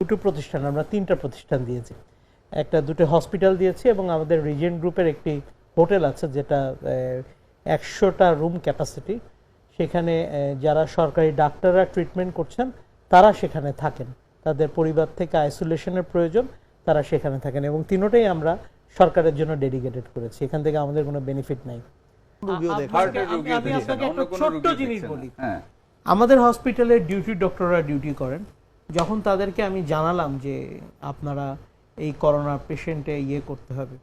দুটো প্রতিষ্ঠান, আমরা তিনটা প্রতিষ্ঠান দিয়েছি। দুটো হসপিটাল দিয়েছি এবং আমাদের রিজেন্ট গ্রুপের একটি হোটেল আছে যেটা 100টা রুম ক্যাপাসিটি। সেখানে যারা সরকারি ডাক্তাররা ট্রিটমেন্ট করছেন তারা সেখানে থাকেন, তাদের পরিবার থেকে আইসোলেশনের প্রয়োজন, তারা সেখানে থাকেন এবং তিনটাই আমরা সরকারের জন্য ডেডিকেটেড করেছি। এখান থেকে আমাদের কোনো বেনিফিট নাই। আমি আপনাকে একটা ছোট্ট জিনিস বলি, আমাদের হসপিটালে ডক্টররা ডিউটি করেন। যখন তাদেরকে আমি জানালাম যে আপনারা এই করোনা পেশেন্টে করতে হবে,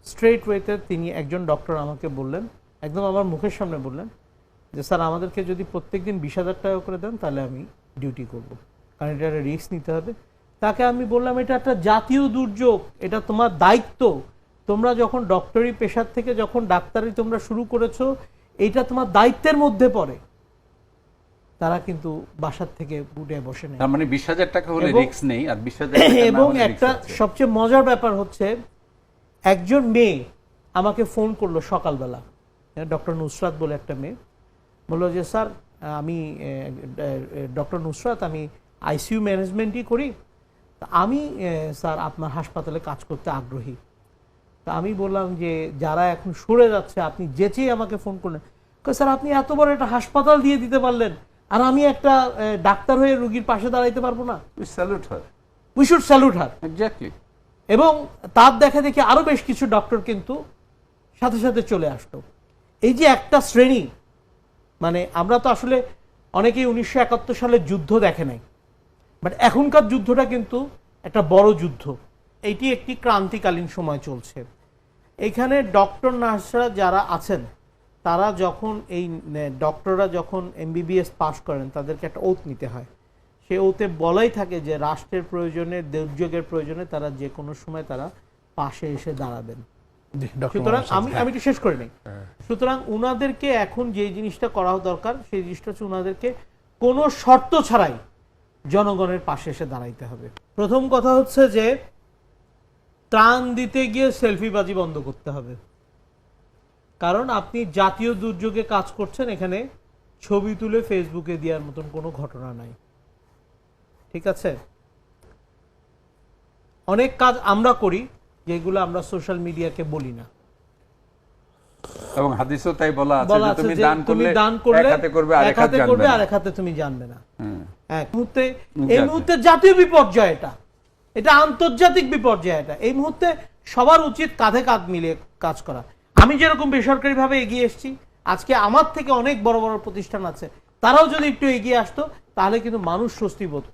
স্ট্রেট ওয়েতে তিনি একজন ডক্টর আমাকে বললেন, একদম আমার মুখের সামনে বললেন যে স্যার আমাদেরকে যদি প্রত্যেকদিন 20,000 টাকা করে দেন তাহলে আমি ডিউটি করব, কারণ এটা একটা রিস্ক নিতে হবে। তাকে আমি বললাম এটা একটা জাতীয় দুর্যোগ, এটা তোমার দায়িত্ব। তোমরা যখন ডক্টরি পেশার থেকে যখন ডাক্তারি তোমরা শুরু করেছো, এটা তোমার দায়িত্বের মধ্যে পড়ে। তারা কিন্তু বাসার থেকে উঠে বসে নেই। তার মানে 20,000 টাকা হলে রিস্ক নেই, আর 20,000 টাকা এবং একটা সবচেয়ে মজার ব্যাপার হচ্ছে একজন মেয়ে আমাকে ফোন করলো সকালবেলা, ডক্টর নুসরাত বলে একটা মেয়ে, বললো যে স্যার আমি ডক্টর নুসরাত, আমি আইসিইউ ম্যানেজমেন্টই করি, আমি স্যার আপনার হাসপাতালে কাজ করতে আগ্রহী। তা আমি বললাম যে যারা এখন সরে যাচ্ছে আপনি যেচেই আমাকে ফোন করলেন, স্যার আপনি এত বড় একটা হাসপাতাল দিয়ে দিতে পারলেন আর আমি একটা ডাক্তার হয়ে রোগীর পাশে দাঁড়াইতে পারবো না? We should salute her. Exactly. এবং তার দেখা দেখি আরো বেশ কিছু ডক্টর কিন্তু সাথে সাথে চলে আসতো। এই যে একটা শ্রেণী, মানে আমরা তো আসলে অনেকেই 1971 সালের যুদ্ধ দেখে নাই, বাট এখনকার যুদ্ধটা কিন্তু একটা বড় যুদ্ধ। এইটি একটি ক্রান্তিকালীন সময় চলছে। এখানে ডক্টর নার্সরা যারা আছেন তারা যখন ডক্টররা যখন MBBS পাস করেন তাদেরকে একটা ওথ নিতে হয়। সেই ওথে বলাই থাকে যে রাষ্ট্রের প্রয়োজনে, দুর্যোগের প্রয়োজনে তারা যে কোনো সময় তারা পাশে এসে দাঁড়াবেন। সুতরাং আমি একটু শেষ করে নিই। সুতরাং উনাদেরকে এখন যে জিনিসটা করা দরকার সেই জিনিসটা হচ্ছে উনাদেরকে কোনো শর্ত ছাড়াই জনগণের পাশে এসে দাঁড়াইতে হবে। প্রথম কথা হচ্ছে যে ত্রাণ দিতে গিয়ে সেলফিবাজি বন্ধ করতে হবে, কারণ আপনি জাতীয় দুর্যোগে কাজ করছেন, এখানে ছবি তুলে ফেসবুকে দেওয়ার মতন কোনো ঘটনা নাই, ঠিক আছে? অনেক কাজ আমরা করি যেগুলো আমরা সোশ্যাল মিডিয়াকে বলি না, এবং হাদিসও তাই বলা আছে যে তুমি দান করলে এক হাতে করবে আর এক হাতে তুমি জানবে না। এই মুহূর্তে জাতীয় বিপর্যয়, এটা আন্তর্জাতিক বিপর্যয়। এই মুহূর্তে সবার উচিত কাঁধে কাঁধ মিলিয়ে কাজ করা। আমি যেরকম বেসরকারি ভাবে এগিয়ে এসেছি, আজকে আমার থেকে অনেক বড় বড় প্রতিষ্ঠান আছে, তারাও যদি একটু এগিয়ে আসতো তাহলে কিন্তু মানুষ স্বস্তি বোধ করত।